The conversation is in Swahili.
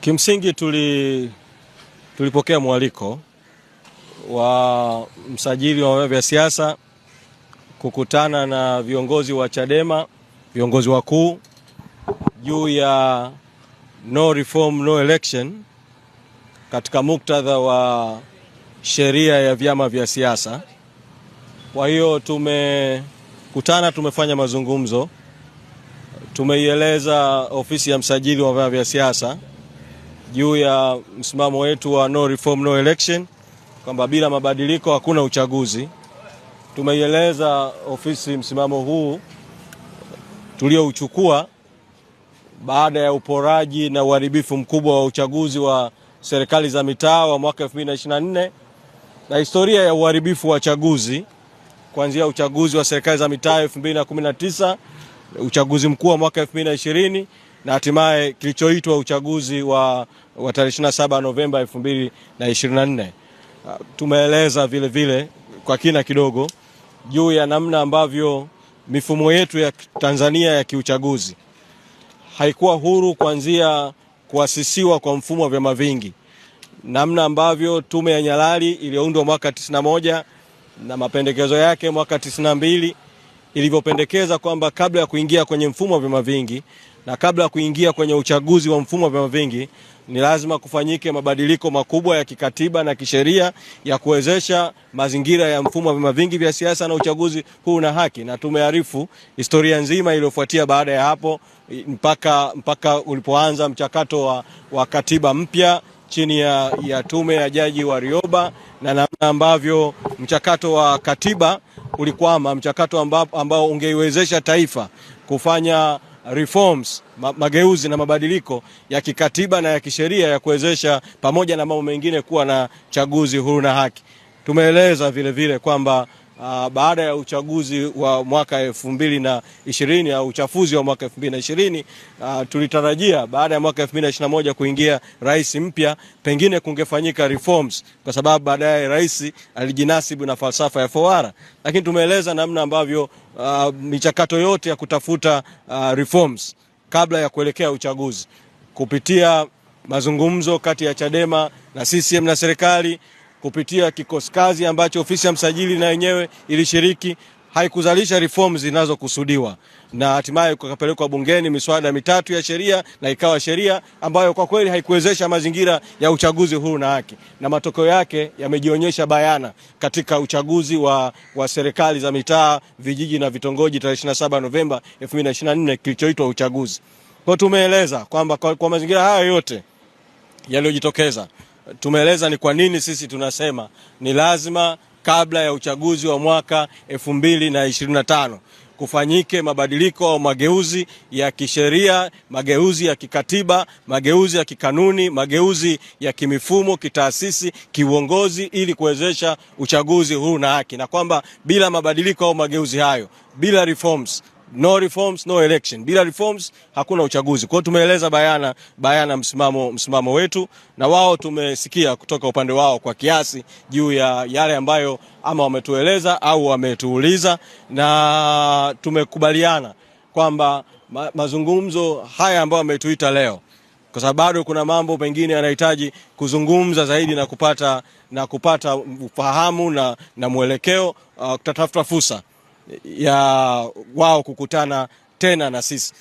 Kimsingi tulipokea mwaliko wa msajili wa vyama vya siasa kukutana na viongozi wa Chadema, viongozi wakuu juu ya no reform no election katika muktadha wa sheria ya vyama vya siasa. Kwa hiyo tumekutana, tumefanya mazungumzo, tumeieleza ofisi ya msajili wa vyama vya siasa juu ya msimamo wetu wa no reform no election, kwamba bila mabadiliko hakuna uchaguzi. Tumeieleza ofisi msimamo huu tuliouchukua baada ya uporaji na uharibifu mkubwa wa uchaguzi wa serikali za mitaa wa mwaka 2024 na historia ya uharibifu wa chaguzi kuanzia uchaguzi wa serikali za mitaa 2019, uchaguzi mkuu wa mwaka 2020 na hatimaye kilichoitwa uchaguzi wa tarehe 27 Novemba 2024. Tumeeleza vile vile kwa kina kidogo juu ya namna ambavyo mifumo yetu ya Tanzania ya kiuchaguzi haikuwa huru kuanzia kuasisiwa kwa mfumo wa vyama vingi, namna ambavyo tume ya Nyalali iliyoundwa mwaka 91 na mapendekezo yake mwaka 92 ilivyopendekeza kwamba kabla ya kuingia kwenye mfumo wa vyama vingi na kabla ya kuingia kwenye uchaguzi wa mfumo wa vyama vingi ni lazima kufanyike mabadiliko makubwa ya kikatiba na kisheria ya kuwezesha mazingira ya mfumo wa vyama vingi vya siasa na uchaguzi huu na haki. Na tumearifu historia nzima iliyofuatia baada ya hapo mpaka ulipoanza mchakato wa katiba mpya chini ya tume ya Jaji Warioba, na namna ambavyo mchakato wa katiba ulikwama, mchakato ambao ungeiwezesha taifa kufanya reforms, mageuzi na mabadiliko ya kikatiba na ya kisheria ya kuwezesha pamoja na mambo mengine kuwa na chaguzi huru na haki. Tumeeleza vile vile kwamba baada ya uchaguzi wa mwaka 2020 au uchafuzi wa mwaka 2020, tulitarajia baada ya mwaka 2021 kuingia rais mpya, pengine kungefanyika reforms kwa sababu baadaye rais alijinasibu na falsafa ya Fowara. Lakini tumeeleza namna ambavyo michakato yote ya kutafuta reforms kabla ya kuelekea uchaguzi kupitia mazungumzo kati ya Chadema na CCM na serikali, kupitia kikosi kazi ambacho ofisi ya msajili na yenyewe ilishiriki, haikuzalisha reforms zinazokusudiwa, na hatimaye kukapelekwa bungeni miswada mitatu ya sheria na ikawa sheria ambayo kwa kweli haikuwezesha mazingira ya uchaguzi huru na haki, na matokeo yake yamejionyesha bayana katika uchaguzi wa serikali za mitaa, vijiji na vitongoji tarehe 27 Novemba 2024 kilichoitwa uchaguzi. Kwa tumeeleza kwamba kwa mazingira haya yote yaliyojitokeza, tumeeleza ni kwa nini sisi tunasema ni lazima kabla ya uchaguzi wa mwaka 2025 kufanyike mabadiliko au mageuzi ya kisheria, mageuzi ya kikatiba, mageuzi ya kikanuni, mageuzi ya kimifumo, kitaasisi, kiuongozi, ili kuwezesha uchaguzi huru na haki, na kwamba bila mabadiliko au mageuzi hayo, bila reforms, no reforms no election, bila reforms hakuna uchaguzi. Kwa hiyo tumeeleza bayana msimamo wetu, na wao tumesikia kutoka upande wao kwa kiasi juu ya yale ambayo ama wametueleza au wametuuliza, na tumekubaliana kwamba mazungumzo haya ambayo wametuita leo, kwa sababu bado kuna mambo mengine yanahitaji kuzungumza zaidi na kupata ufahamu na mwelekeo, tutatafuta fursa ya wao kukutana tena na sisi.